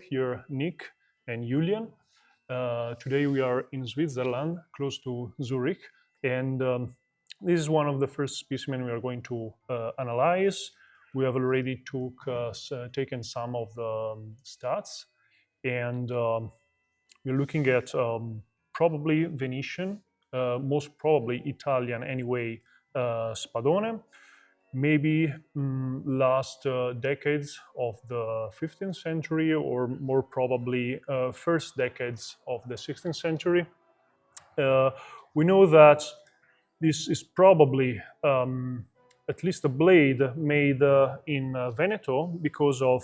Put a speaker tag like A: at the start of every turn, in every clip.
A: here Nick and Julian. Today we are in Switzerland, close to Zurich, and this is one of the first specimens we are going to analyze. We have already taken some of the stats, and we're looking at probably Venetian, most probably Italian anyway, Spadone, maybe last decades of the 15th century, or more probably first decades of the 16th century. We know that this is probably at least a blade made in Veneto, because of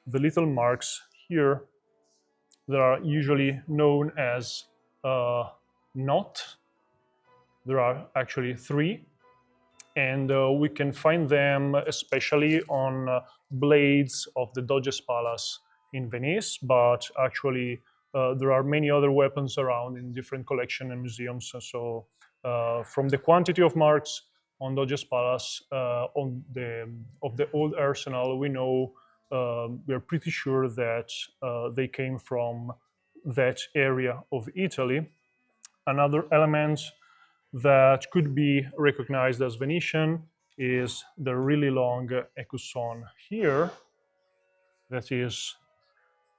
A: the little marks here that are usually known as knot. There are actually 3, and we can find them especially on blades of the Doge's Palace in Venice, but actually there are many other weapons around in different collections and museums. So from the quantity of marks on Doge's Palace of the old arsenal, we know we are pretty sure that they came from that area of Italy. Another element that could be recognized as Venetian is the really long écusson here, that is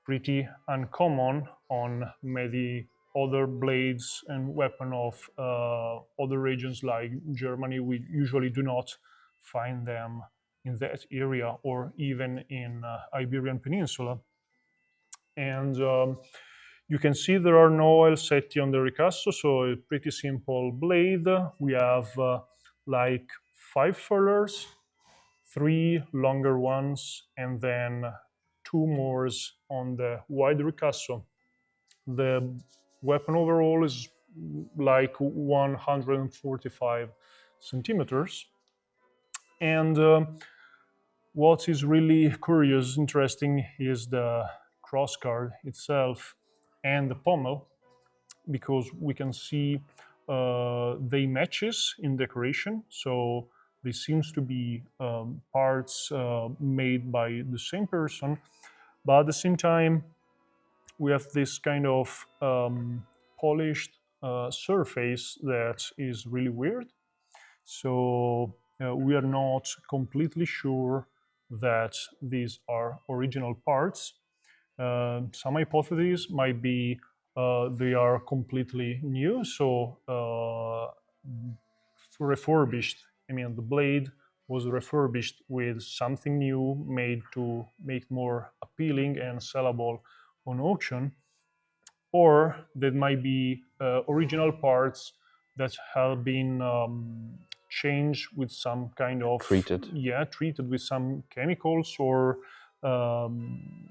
A: pretty uncommon on many other blades and weapons of other regions like Germany. We usually do not find them in that area, or even in Iberian Peninsula. And you can see there are no Elsetti on the ricasso, so a pretty simple blade. We have like 5 furlers, 3 longer ones, and then 2 more on the wide ricasso. The weapon overall is like 145 centimeters. And what is really curious, interesting, is the crossguard itself and the pommel, because we can see they matches in decoration. So they seems to be parts made by the same person, but at the same time we have this kind of polished surface that is really weird. So we are not completely sure that these are original parts. Some hypotheses might be they are completely new, so refurbished. I mean, the blade was refurbished with something new, made to make more appealing and sellable on auction. Or there might be original parts that have been changed with some kind of treated with some chemicals, or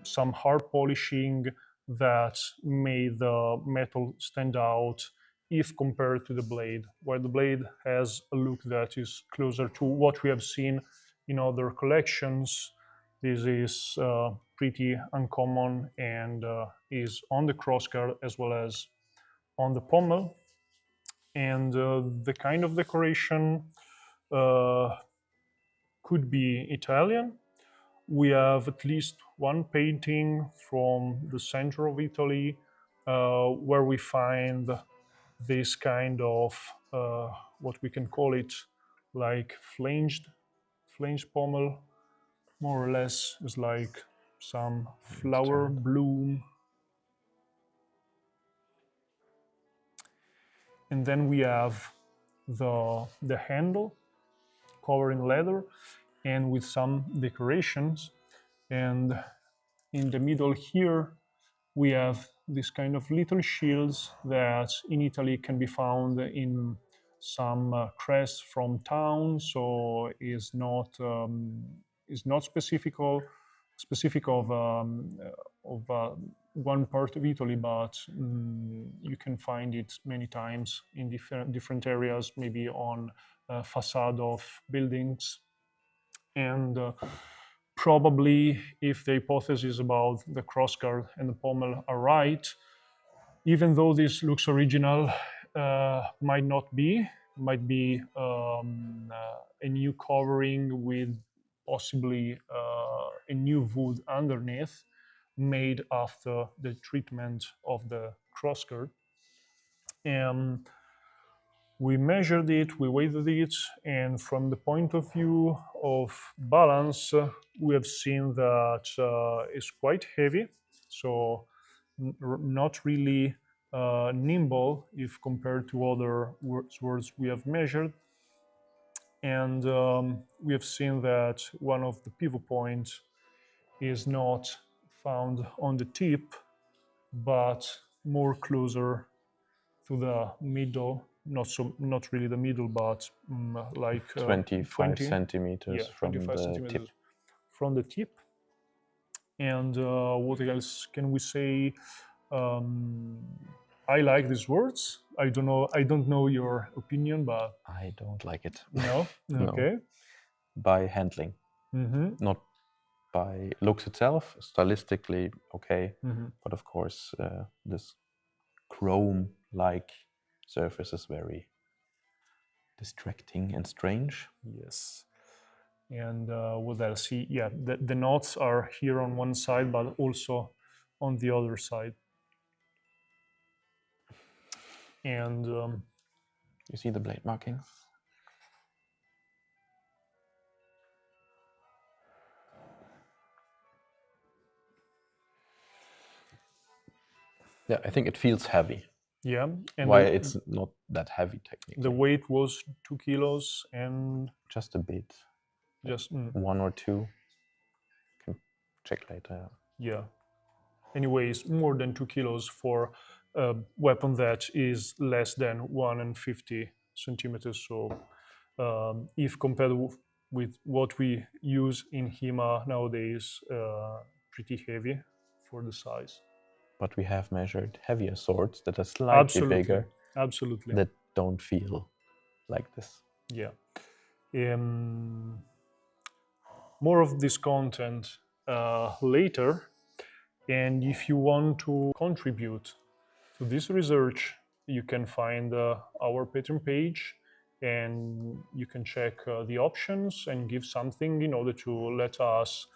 A: some hard polishing that made the metal stand out if compared to the blade, where the blade has a look that is closer to what we have seen in other collections. This is pretty uncommon, and is on the crossguard as well as on the pommel. And the kind of decoration could be Italian. We have at least one painting from the center of Italy where we find this kind of what we can call it, like flanged pommel, more or less. Is like some flower bloom. And then we have the handle covered in leather and with some decorations. And in the middle here, we have this kind of little shields that in Italy can be found in some crests from towns, so is not specific of one part of Italy, but you can find it many times in different areas, maybe on facade of buildings. And probably, if the hypothesis about the crossguard and the pommel are right, even though this looks original, might be a new covering with possibly a new wood underneath, made after the treatment of the crossguard. And we measured it, we weighted it, and from the point of view of balance, we have seen that it's quite heavy, so not really nimble if compared to other swords we have measured. And we have seen that one of the pivot points is not found on the tip, but more closer to the middle. Not really the middle, but like
B: 25
A: 20
B: centimeters from
A: 25
B: the
A: centimeters
B: tip.
A: from the tip. And what else can we say? I like these words. I don't know your opinion, but
B: I don't like it.
A: no.
B: No.
A: Okay.
B: By handling, not by looks itself. Stylistically, okay, but of course, this chrome-like surface is very distracting and strange.
A: Yes. And what else? Yeah, the knots are here on one side, but also on the other side. And
B: You see the blade markings? Yeah, I think it feels heavy.
A: yeah, and
B: Why it's not that heavy technically?
A: the weight was 2 kilos and
B: Just a bit.
A: just
B: 1 or 2. Can check later.
A: yeah. Anyways, more than 2 kilos for a weapon that is less than 150 centimeters. So if compared with what we use in HEMA nowadays, pretty heavy for the size.
B: But we have measured heavier swords that are slightly bigger.
A: Absolutely.
B: That don't feel like this.
A: Yeah. More of this content later. And if you want to contribute to this research, you can find our Patreon page, and you can check the options and give something in order to let us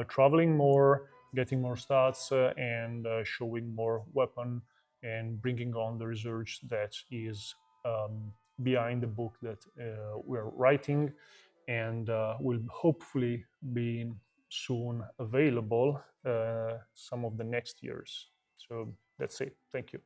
A: traveling more, getting more stats, and showing more weapon and bringing on the research that is behind the book that we're writing, and will hopefully be soon available some of the next years. So that's it. Thank you.